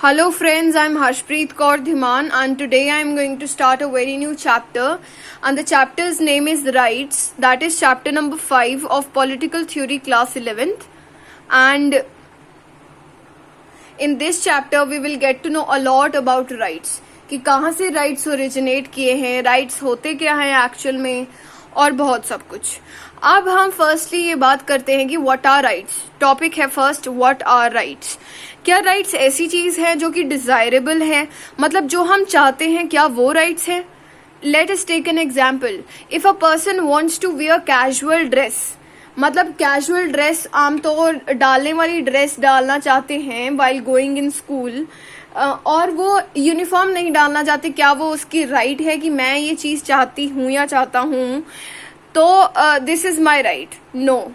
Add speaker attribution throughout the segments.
Speaker 1: Hello friends, I'm Harshpreet Kaur Dhiman and today I'm going to start a very new chapter and the chapter's name is Rights. That is chapter number 5 of Political Theory class 11th, and in this chapter we will get to know a lot about rights कि कहाँ से rights originate किए हैं, rights होते क्या हैं actual में और बहुत सब कुछ. अब हम फर्स्टली ये बात करते हैं कि व्हाट आर राइट्स. टॉपिक है फर्स्ट, व्हाट आर राइट्स. क्या राइट्स ऐसी चीज है जो कि डिजायरेबल है, मतलब जो हम चाहते हैं, क्या वो राइट्स है? Let us take an example. If a person wants to wear casual dress, मतलब कैजुअल ड्रेस आमतौर डालने वाली ड्रेस डालना चाहते हैं वाइल गोइंग इन स्कूल, और वो यूनिफॉर्म नहीं डालना चाहते, क्या वो उसकी राइट है कि मैं ये चीज चाहती हूँ या चाहता हूँ तो this is my right? No.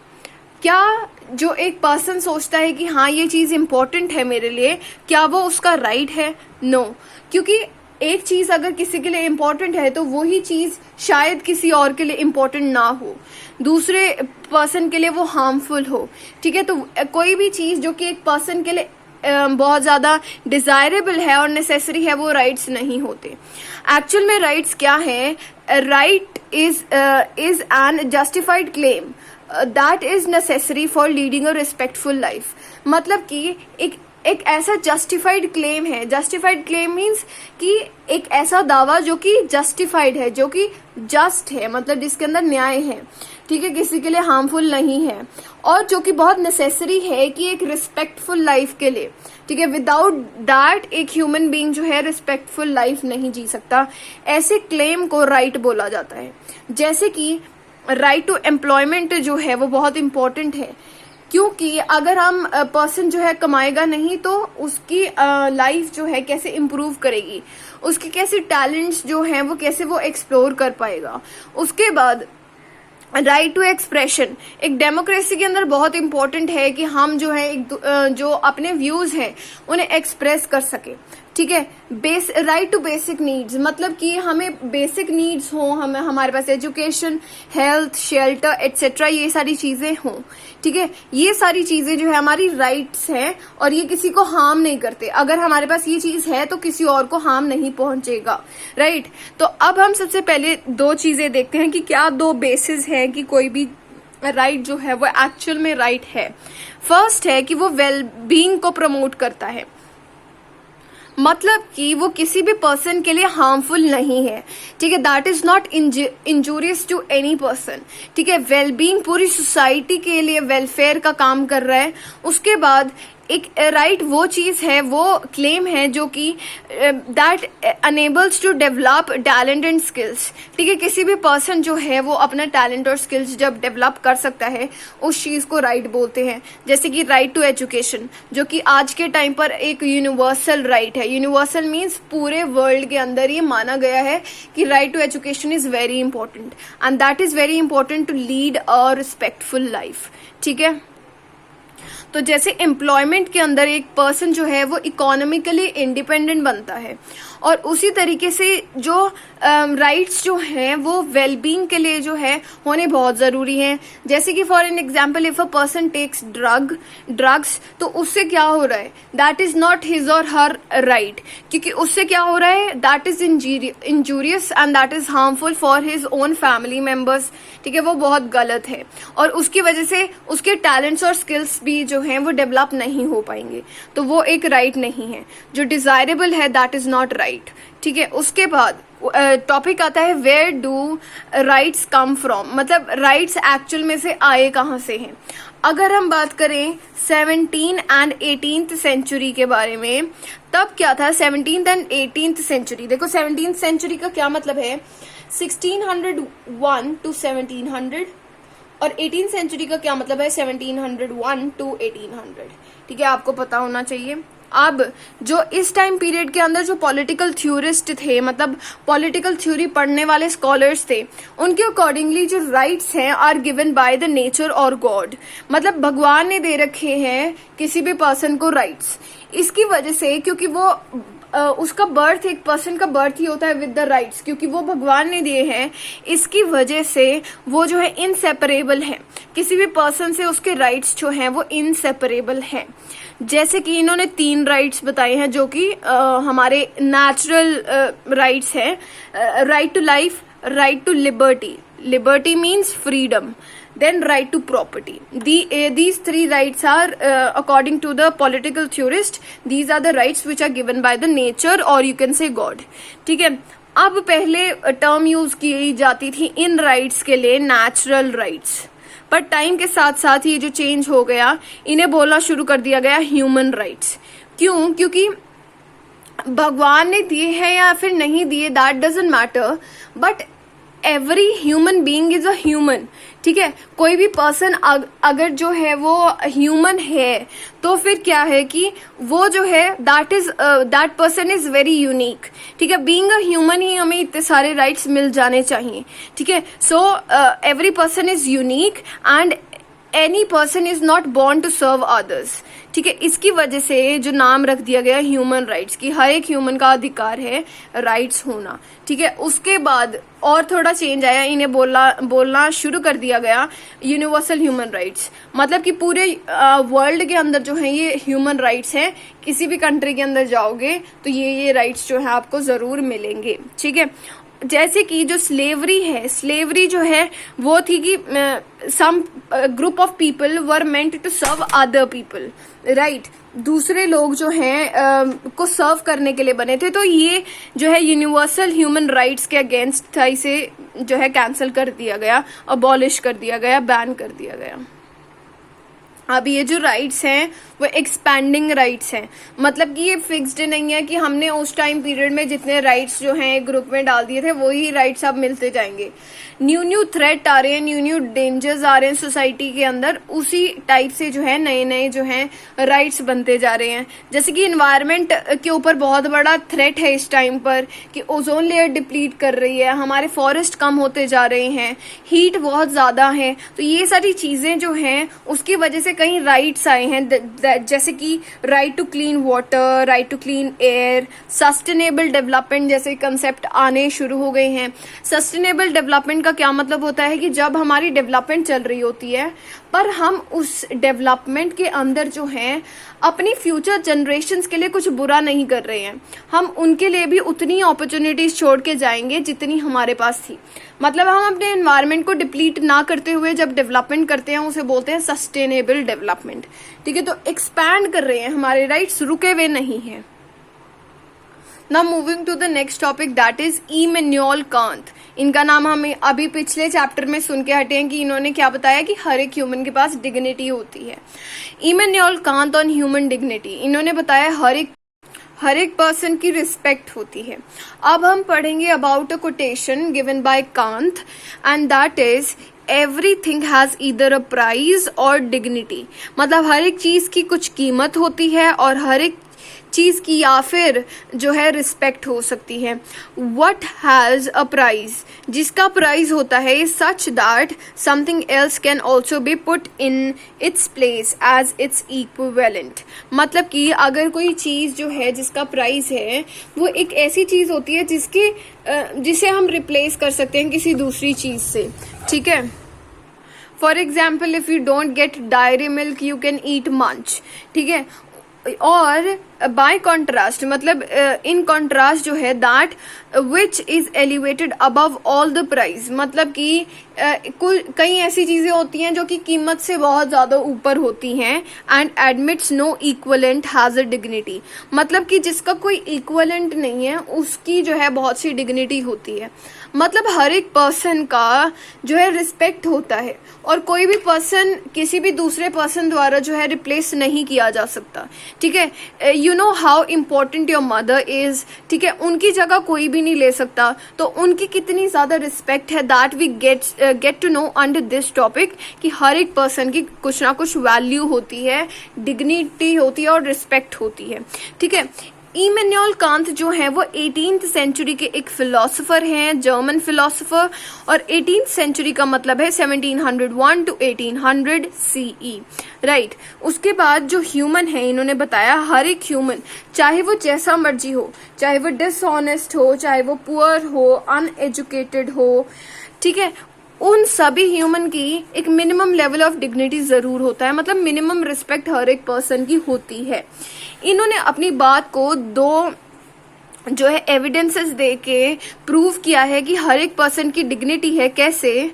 Speaker 1: क्या जो एक पर्सन सोचता है कि हाँ ये चीज इंपॉर्टेंट है मेरे लिए, क्या वो उसका राइट है? नो. क्योंकि एक चीज अगर किसी के लिए इंपॉर्टेंट है तो वही चीज शायद किसी और के लिए इंपॉर्टेंट ना हो, दूसरे पर्सन के लिए वो हार्मफुल हो. ठीक है, तो कोई भी चीज जो कि एक पर्सन के लिए बहुत ज्यादा डिजायरेबल है और नेसेसरी है, वो राइट्स नहीं होते. एक्चुअल में राइट्स क्या है? Right is an justified claim that is necessary for leading a respectful life. मतलब कि एक ऐसा जस्टिफाइड क्लेम है. जस्टिफाइड क्लेम मीन्स कि एक ऐसा दावा जो कि जस्टिफाइड है, जो कि जस्ट है, मतलब जिसके अंदर न्याय है. ठीक है, किसी के लिए हार्मफुल नहीं है और जो कि बहुत नेसेसरी है कि एक रिस्पेक्टफुल लाइफ के लिए. ठीक है, विदाउट दैट एक ह्यूमन बीइंग जो है रिस्पेक्टफुल लाइफ नहीं जी सकता. ऐसे क्लेम को राइट बोला जाता है. जैसे कि राइट टू एम्प्लॉयमेंट जो है वो बहुत इंपॉर्टेंट है, क्योंकि अगर हम पर्सन जो है कमाएगा नहीं तो उसकी लाइफ जो है कैसे इम्प्रूव करेगी, उसके कैसे टैलेंट्स जो हैं वो कैसे वो एक्सप्लोर कर पाएगा. उसके बाद राइट टू एक्सप्रेशन एक डेमोक्रेसी के अंदर बहुत इंपॉर्टेंट है कि हम जो है जो अपने व्यूज हैं उन्हें एक्सप्रेस कर सके. ठीक है, राइट टू बेसिक नीड्स, मतलब कि हमें बेसिक नीड्स हो, हमें हमारे पास एजुकेशन, हेल्थ, शेल्टर एटसेट्रा ये सारी चीजें हों. ठीक है, ये सारी चीजें जो है हमारी राइट्स हैं और ये किसी को हार्म नहीं करते. अगर हमारे पास ये चीज है तो किसी और को हार्म नहीं पहुंचेगा. राइट. तो अब हम सबसे पहले दो चीजें देखते हैं कि क्या दो बेसिस है कि कोई भी राइट जो है वो एक्चुअल में राइट है. फर्स्ट है कि वो वेल बीइंग को प्रमोट करता है, मतलब कि वो किसी भी पर्सन के लिए हार्मफुल नहीं है. ठीक है, that is not injurious to any person. ठीक है, वेलबींग पूरी सोसाइटी के लिए वेलफेयर का काम कर रहा है. उसके बाद एक राइट वो चीज है, वो क्लेम है जो कि that enables to develop talent and skills. ठीक है, किसी भी पर्सन जो है वो अपना टैलेंट और स्किल्स जब डेवलप कर सकता है उस चीज को राइट बोलते हैं. जैसे कि राइट टू एजुकेशन जो कि आज के टाइम पर एक यूनिवर्सल राइट है. यूनिवर्सल मीन्स पूरे वर्ल्ड के अंदर ये माना गया है कि right to education is very important and that is very important to lead a respectful life. ठीक है, तो जैसे एम्प्लॉयमेंट के अंदर एक पर्सन जो है वो इकोनॉमिकली इंडिपेंडेंट बनता है, और उसी तरीके से जो राइट्स जो हैं वो वेलबींग के लिए जो है होने बहुत जरूरी हैं. जैसे कि for an example if a person takes drugs तो उससे क्या हो रहा है? दैट इज नॉट हिज और हर राइट, क्योंकि उससे क्या हो रहा है? That is injurious and that is harmful for his own family members. ठीक है, वो बहुत गलत है और उसकी वजह से उसके टैलेंट्स और स्किल्स भी जो हैं वो डेवलप नहीं हो पाएंगे. तो वो एक राइट नहीं है. जो डिजायरेबल है दैट इज नॉट राइट. ठीक है, उसके बाद टॉपिक आता है where do rights come from, मतलब राइट्स एक्चुअल में से आए कहाँ से हैं. अगर हम बात करें 17 एंड 18th सेंचुरी के बारे में, तब क्या था 17th एंड 18th सेंचुरी. देखो 17th सेंचुरी का क्या मतलब है, 1601 टू 1700, और 18th सेंचुरी का क्या मतलब है, 1701 टू 1800. ठीक है, आपको पता होना चाहिए. अब जो इस टाइम पीरियड के अंदर जो पॉलिटिकल थ्योरिस्ट थे, मतलब पॉलिटिकल थ्योरी पढ़ने वाले स्कॉलर्स थे, उनके अकॉर्डिंगली जो राइट्स हैं are given by the nature और गॉड, मतलब भगवान ने दे रखे हैं किसी भी पर्सन को राइट्स. इसकी वजह से, क्योंकि वो उसका बर्थ, एक पर्सन का बर्थ ही होता है विद द राइट्स, क्योंकि वो भगवान ने दिए हैं, इसकी वजह से वो जो है इनसेपरेबल है। किसी भी पर्सन से उसके राइट्स जो हैं वो इनसेपरेबल हैं। जैसे कि इन्होंने 3 राइट्स बताए हैं जो कि हमारे नेचुरल राइट्स हैं। Right to life, right to liberty, liberty means freedom, then right to property. These 3 rights are according to the political theorist, these are the rights which are given by the nature or you can say God. ठीक है, अब पहले term use की जाती थी इन rights के लिए natural rights, पर टाइम के साथ साथ ये जो चेंज हो गया, इन्हें बोलना शुरू कर दिया गया ह्यूमन राइट्स। क्यों? क्योंकि भगवान ने दिए हैं या फिर नहीं दिए, that doesn't matter, but every human being is a human. ठीक है, कोई भी पर्सन अगर जो है वो ह्यूमन है, तो फिर क्या है कि वो जो है that person is very unique. ठीक है, बीइंग अ ह्यूमन ही हमें इतने सारे राइट्स मिल जाने चाहिए। ठीक है, so every person is unique and any person is not born to serve others. ठीक है, इसकी वजह से जो नाम रख दिया गया ह्यूमन राइट्स, की हर एक ह्यूमन का अधिकार है राइट्स होना। ठीक है, उसके बाद और थोड़ा चेंज आया, इन्हें बोलना शुरू कर दिया गया यूनिवर्सल ह्यूमन राइट्स। मतलब कि पूरे वर्ल्ड के अंदर जो है ये ह्यूमन राइट्स हैं। किसी भी कंट्री के अंदर जाओगे तो ये राइट्स जो है आपको जरूर मिलेंगे। ठीक है, जैसे कि जो स्लेवरी है, स्लेवरी जो है वो थी कि some group of people were meant to serve other people, right, दूसरे लोग जो हैं को सर्व करने के लिए बने थे। तो ये जो है यूनिवर्सल ह्यूमन राइट्स के अगेंस्ट था, इसे जो है कैंसिल कर दिया गया, अबॉलिश कर दिया गया, बैन कर दिया गया। अब ये जो राइट्स हैं वो एक्सपैंडिंग राइट्स हैं, मतलब कि ये फिक्स्ड नहीं है कि हमने उस टाइम पीरियड में जितने राइट्स जो हैं ग्रुप में डाल दिए थे वही राइट्स अब मिलते जाएंगे। न्यू थ्रेट आ रहे हैं, न्यू डेंजर्स आ रहे हैं सोसाइटी के अंदर, उसी टाइप से जो है नए जो हैं राइट्स बनते जा रहे हैं। जैसे कि इन्वायरमेंट के ऊपर बहुत बड़ा थ्रेट है इस टाइम पर कि ओजोन लेयर डिप्लीट कर रही है, हमारे फॉरेस्ट कम होते जा रहे हैं, हीट बहुत ज्यादा है। तो ये सारी चीजें जो हैं उसकी वजह से कई राइट्स आए हैं, जैसे कि right to clean water, right to clean air, sustainable development जैसे कंसेप्ट आने शुरू हो गए हैं। सस्टेनेबल डेवलपमेंट का क्या मतलब होता है कि जब हमारी डेवलपमेंट चल रही होती है पर हम उस डेवलपमेंट के अंदर जो है अपनी फ्यूचर जनरेशन्स के लिए कुछ बुरा नहीं कर रहे हैं, हम उनके लिए भी उतनी अपॉर्चुनिटीज छोड़ के जाएंगे जितनी हमारे पास थी। मतलब हम अपने एनवायरनमेंट को डिप्लीट ना करते हुए जब डेवलपमेंट करते हैं उसे बोलते हैं सस्टेनेबल डेवलपमेंट। ठीक है, तो एक्सपैंड कर रहे हैं, हमारे राइट्स रुके हुए नहीं है। Now moving to the next topic, that is Immanuel Kant. इनका नाम हमें अभी पिछले चैप्टर में सुन के हटे हैं कि इन्होंने क्या बताया कि हर एक ह्यूमन के पास डिग्निटी होती है। Immanuel Kant on human dignity, इन्होंने बताया हर एक पर्सन की रिस्पेक्ट होती है। अब हम पढ़ेंगे about a quotation given by Kant and that is everything has either a price और डिग्निटी। मतलब हर एक चीज की कुछ कीमत होती है और हर एक चीज की या फिर जो है रिस्पेक्ट हो सकती है। वट हैज अ प्राइज, जिसका प्राइज होता है such that something else can also be put in its place as its equivalent. मतलब कि अगर कोई चीज जो है जिसका प्राइस है वो एक ऐसी चीज होती है जिसे हम रिप्लेस कर सकते हैं किसी दूसरी चीज से। ठीक है, for example if you don't get diary milk you can eat मंच। ठीक है, और बाय कॉन्ट्रास्ट मतलब इन कॉन्ट्रास्ट जो है that which is elevated above all the price, मतलब कि कई ऐसी चीजें होती हैं जो कि कीमत से बहुत ज्यादा ऊपर होती हैं and admits no equivalent has a dignity. मतलब कि जिसका कोई इक्वलेंट नहीं है उसकी जो है बहुत सी डिग्निटी होती है। मतलब हर एक पर्सन का जो है रिस्पेक्ट होता है और कोई भी पर्सन किसी भी दूसरे पर्सन द्वारा जो है रिप्लेस नहीं किया जा सकता। ठीक है, you know how important your mother is. ठीक है, उनकी जगह कोई भी नहीं ले सकता, तो उनकी कितनी ज्यादा रिस्पेक्ट है that we get to know under this topic कि हर एक पर्सन की कुछ ना कुछ वैल्यू होती है, डिग्निटी होती है और रिस्पेक्ट होती है। ठीक है, इमैनुअल कांत जो है वो 18th सेंचुरी के एक फिलोसोफर हैं, जर्मन फिलोसोफर, और 18th सेंचुरी का मतलब है 1701 to 1800 CE, राइट। उसके बाद जो ह्यूमन है, इन्होंने बताया हर एक ह्यूमन, चाहे वो जैसा मर्जी हो, चाहे वो डिसऑनेस्ट हो, चाहे वो पुअर हो, अनएजुकेटेड हो, ठीक है, उन सभी ह्यूमन की एक मिनिमम लेवल ऑफ डिग्निटी जरूर होता है, मतलब मिनिमम रिस्पेक्ट हर एक पर्सन की होती है। इन्होंने अपनी बात को दो जो है एविडेंसेस दे के प्रूव किया है कि हर एक पर्सन की डिग्निटी है। कैसे?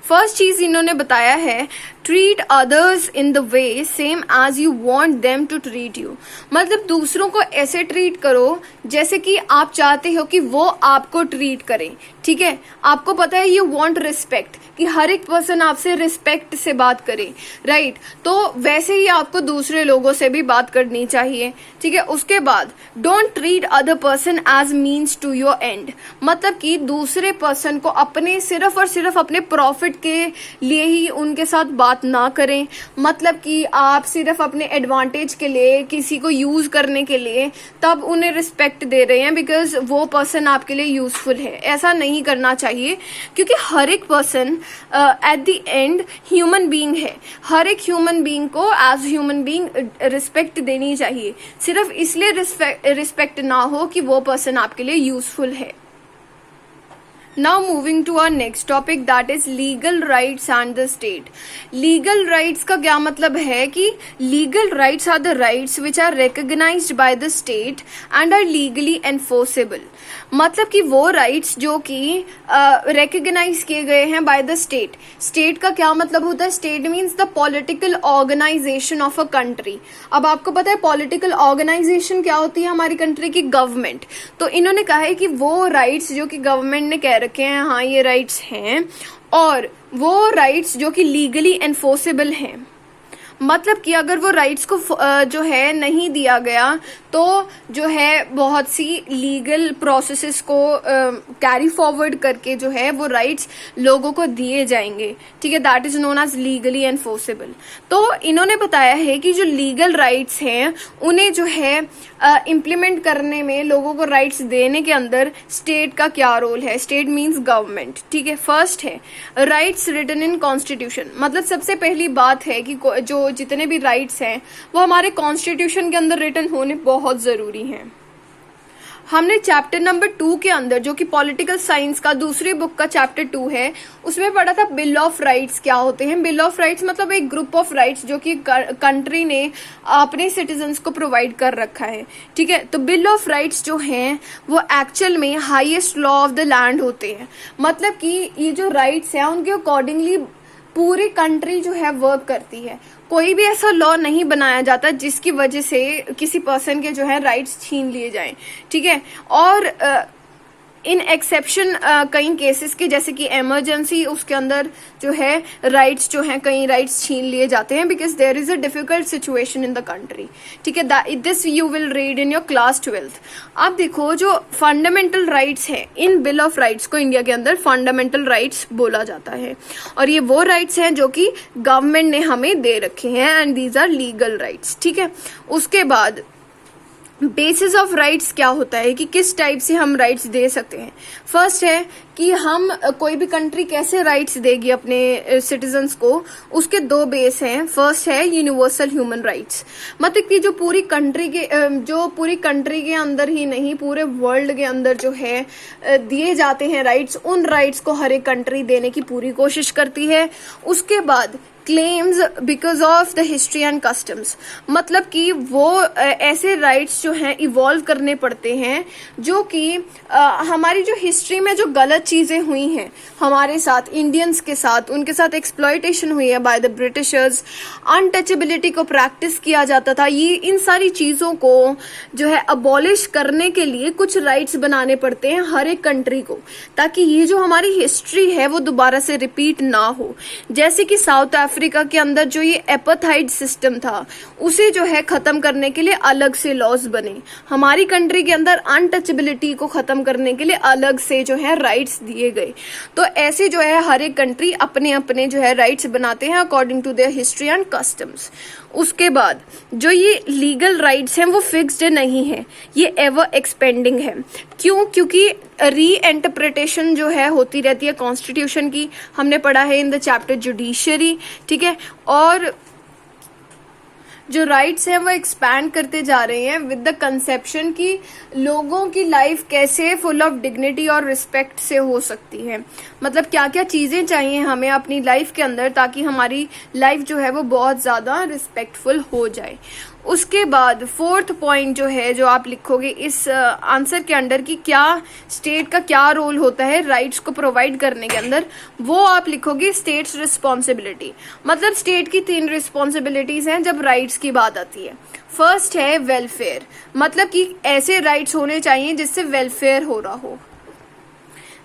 Speaker 1: फर्स्ट चीज इन्होंने बताया है, treat others in the way same as you want them to treat you. मतलब दूसरों को ऐसे ट्रीट करो जैसे कि आप चाहते हो कि वो आपको ट्रीट करें, ठीक है। आपको पता है यू वांट रिस्पेक्ट, कि हर एक पर्सन आपसे रिस्पेक्ट से बात करे, राइट। तो वैसे ही आपको दूसरे लोगों से भी बात करनी चाहिए, ठीक है। उसके बाद don't treat other person as means to your end, मतलब कि दूसरे पर्सन को अपने सिर्फ और सिर्फ अपने प्रॉफिट के लिए ही उनके साथ बात ना करें। मतलब कि आप सिर्फ अपने एडवांटेज के लिए, किसी को यूज करने के लिए तब उन्हें रिस्पेक्ट दे रहे हैं बिकॉज वो पर्सन आपके लिए यूजफुल है। ऐसा नहीं करना चाहिए, क्योंकि हर एक person at the end human being है। हर एक ह्यूमन बीइंग को एज ह्यूमन बीइंग रिस्पेक्ट देनी चाहिए, सिर्फ इसलिए रिस्पेक्ट ना हो कि वो पर्सन आपके लिए यूजफुल है। Now moving to our next topic, that is legal rights and the state. Legal rights का क्या मतलब है कि legal rights are the rights which are recognized by the state and are legally enforceable. मतलब कि वो rights जो कि recognize किए गए हैं by the state. State का क्या मतलब होता है? State means the political organization of a country. अब आपको पता है political organization क्या होती है हमारी कंट्री की? गवर्नमेंट। तो इन्होंने कहा है कि वो rights जो कि गवर्नमेंट ने कह रखे हैं, हाँ ये राइट्स हैं, और वो राइट्स जो कि लीगली एनफोर्सेबल हैं। मतलब कि अगर वो राइट्स को जो है नहीं दिया गया तो जो है बहुत सी लीगल प्रोसेसेस को कैरी फॉरवर्ड करके जो है वो राइट्स लोगों को दिए जाएंगे, ठीक है। That is known as legally enforceable. तो इन्होंने बताया है कि जो लीगल राइट्स हैं उन्हें जो है इम्प्लीमेंट करने में, लोगों को राइट्स देने के अंदर स्टेट का क्या रोल है। स्टेट मीन्स गवर्नमेंट, ठीक है। फर्स्ट है राइट्स रिटन इन कॉन्स्टिट्यूशन, मतलब सबसे पहली बात है कि जो जितने भी राइट्स हैं वो हमारे कॉन्स्टिट्यूशन के अंदर रिटन होने बहुत जरूरी हैं। हमने चैप्टर नंबर 2 के अंदर, जो कि पॉलिटिकल साइंस का दूसरी बुक का चैप्टर 2 है, उसमें पढ़ा था बिल ऑफ राइट्स क्या होते हैं। बिल ऑफ राइट्स मतलब एक ग्रुप ऑफ राइट्स जो कि कंट्री ने अपने सिटीजन्स को प्रोवाइड कर रखा है, ठीक है। तो बिल ऑफ राइट्स जो हैं वो एक्चुअल में highest law of the land होते हैं। मतलब कि ये जो राइट्स हैं उनके अकॉर्डिंगली पूरी कंट्री जो है वर्क करती है। कोई भी ऐसा लॉ नहीं बनाया जाता जिसकी वजह से किसी पर्सन के जो है राइट्स छीन लिए जाएं, ठीक है। और इन एक्सेप्शन कई केसेस के, जैसे कि इमरजेंसी, उसके अंदर जो है राइट्स जो हैं, कई राइट्स छीन लिए जाते हैं because there is a difficult situation in the country, ठीक है। This you will read in your class 12th। आप देखो जो फंडामेंटल राइट्स हैं, इन बिल ऑफ राइट्स को इंडिया के अंदर फंडामेंटल राइट्स बोला जाता है, और ये वो राइट्स हैं जो कि गवर्नमेंट ने हमें दे रखे हैं, and these are legal rights, ठीक है। उसके बाद बेसिस ऑफ राइट्स क्या होता है कि किस टाइप से हम राइट्स दे सकते हैं। फर्स्ट है कि हम कोई भी कंट्री कैसे राइट्स देगी अपने सिटीजन्स को, उसके दो बेस हैं। फर्स्ट है यूनिवर्सल ह्यूमन राइट्स, मतलब कि जो पूरी कंट्री के अंदर ही नहीं, पूरे वर्ल्ड के अंदर जो है दिए जाते हैं राइट्स, उन राइट्स को हर एक कंट्री देने की पूरी कोशिश करती है। उसके बाद claims because of the history and customs, मतलब कि वो ऐसे राइट्स जो हैं इवॉल्व करने पड़ते हैं जो कि हमारी जो हिस्ट्री में जो गलत चीजें हुई हैं हमारे साथ, इंडियंस के साथ, उनके साथ एक्सप्लॉयटेशन हुई है बाय द ब्रिटिशर्स, अनटचेबिलिटी को प्रैक्टिस किया जाता था, ये इन सारी चीजों को जो है अबॉलिश करने के लिए कुछ राइट्स बनाने पड़ते हैं हर एक कंट्री को, ताकि ये जो हमारी हिस्ट्री है वो दोबारा से रिपीट ना हो। जैसे कि साउथ अफ्रीका के अंदर जो ये एपार्थाइड सिस्टम था, उसे जो है खत्म करने के लिए अलग से लॉज बने। हमारी कंट्री के अंदर अनटचेबिलिटी को खत्म करने के लिए अलग से जो है राइट्स राइट्स दिए गए। तो ऐसे जो है हर एक कंट्री अपने अपने जो है राइट्स बनाते हैं according to their history and customs. उसके बाद जो ये लीगल राइट्स हैं वो फिक्स्ड नहीं है, ये एवर एक्सपेंडिंग है। क्यों? क्योंकि री इंटरप्रिटेशन जो है होती रहती है कॉन्स्टिट्यूशन की, हमने पढ़ा है इन द चैप्टर जुडिशरी, ठीक है। और जो राइट्स हैं वो एक्सपैंड करते जा रहे हैं विद द कंसेप्शन कि लोगों की लाइफ कैसे फुल ऑफ डिग्निटी और रिस्पेक्ट से हो सकती है। मतलब क्या क्या चीजें चाहिए हमें अपनी लाइफ के अंदर ताकि हमारी लाइफ जो है वो बहुत ज्यादा रिस्पेक्टफुल हो जाए। उसके बाद फोर्थ पॉइंट जो है जो आप लिखोगे इस आंसर के अंडर कि क्या स्टेट का क्या रोल होता है राइट्स को प्रोवाइड करने के अंदर, वो आप लिखोगे स्टेट्स रिस्पॉन्सिबिलिटी। मतलब स्टेट की 3 रिस्पॉन्सिबिलिटीज हैं जब राइट्स की बात आती है। फर्स्ट है वेलफेयर, मतलब कि ऐसे राइट्स होने चाहिए जिससे वेलफेयर हो रहा हो,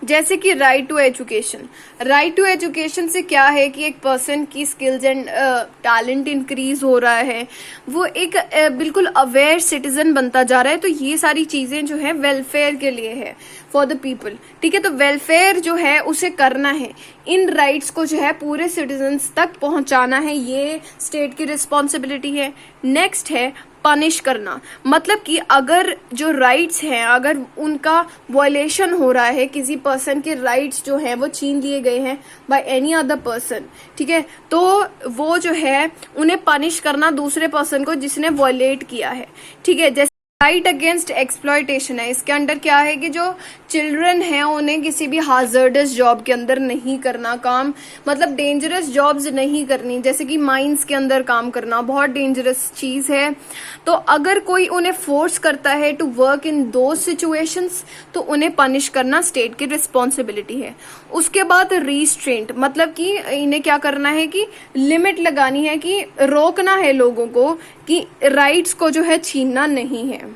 Speaker 1: जैसे कि right to education. Right to education से क्या है कि एक पर्सन की स्किल्स एंड टैलेंट इंक्रीज हो रहा है, वो एक बिल्कुल अवेयर सिटीजन बनता जा रहा है। तो ये सारी चीजें जो है वेलफेयर के लिए है, फॉर द पीपल, ठीक है। तो वेलफेयर जो है उसे करना है, इन राइट्स को जो है पूरे सिटीजन्स तक पहुंचाना है, ये स्टेट की रिस्पॉन्सिबिलिटी है। नेक्स्ट है पनिश करना, मतलब कि अगर जो राइट्स हैं अगर उनका वायलेशन हो रहा है, किसी पर्सन के राइट्स जो हैं वो छीन लिए गए हैं बाय एनी अदर पर्सन, ठीक है, तो वो जो है उन्हें पनिश करना दूसरे पर्सन को जिसने वायलेट किया है, ठीक है। जैसे राइट अगेंस्ट एक्सप्लॉयटेशन है, इसके अंडर क्या है कि जो चिल्ड्रन हैं उन्हें किसी भी हाजर्डस जॉब के अंदर नहीं करना काम, मतलब डेंजरस जॉब्स नहीं करनी, जैसे कि माइंस के अंदर काम करना बहुत डेंजरस चीज है। तो अगर कोई उन्हें फोर्स करता है to work in those situations तो उन्हें पनिश करना स्टेट की रिस्पॉन्सिबिलिटी है। उसके बाद रिस्ट्रेंट, मतलब कि इन्हें क्या करना है कि लिमिट लगानी है, कि रोकना है लोगों को कि राइट्स को जो है छीनना नहीं है।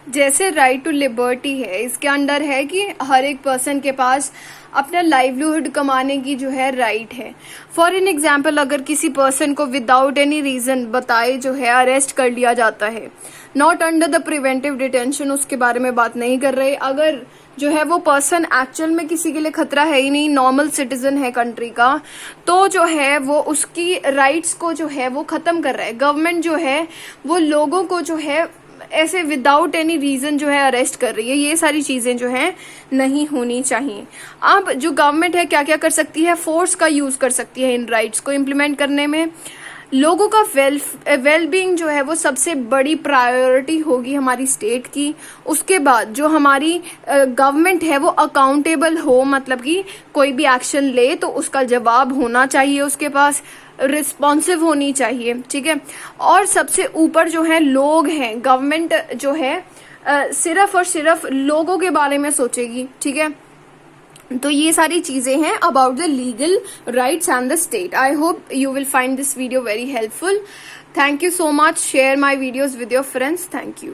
Speaker 1: जैसे राइट टू लिबर्टी है, इसके अंडर है कि हर एक पर्सन के पास अपना लाइवलीहुड कमाने की जो है राइट है। फॉर एन एग्जाम्पल, अगर किसी पर्सन को विदाउट एनी रीजन बताए जो है अरेस्ट कर लिया जाता है, not under the preventive detention, उसके बारे में बात नहीं कर रहे, अगर जो है वो पर्सन एक्चुअल में किसी के लिए खतरा है ही नहीं, नॉर्मल सिटीजन है कंट्री का, तो जो है वो उसकी राइट्स को जो है वो खत्म कर रहा है। गवर्नमेंट जो है वो लोगों को जो है ऐसे विदाउट एनी रीजन जो है अरेस्ट कर रही है, ये सारी चीजें जो है नहीं होनी चाहिए। अब जो गवर्नमेंट है क्या क्या कर सकती है, फोर्स का यूज कर सकती है इन राइट्स को इम्प्लीमेंट करने में। लोगों का वेल बीइंग जो है वो सबसे बड़ी प्रायोरिटी होगी हमारी स्टेट की। उसके बाद जो हमारी गवर्नमेंट है वो अकाउंटेबल हो, मतलब कि कोई भी एक्शन ले तो उसका जवाब होना चाहिए उसके पास, रिस्पॉन्सिव होनी चाहिए, ठीक है। और सबसे ऊपर जो है लोग हैं, गवर्नमेंट जो है सिर्फ और सिर्फ लोगों के बारे में सोचेगी, ठीक है। तो ये सारी चीजें हैं about the legal rights and the state. I hope you will find this video very helpful. Thank you so much. Share my videos with your friends. Thank you.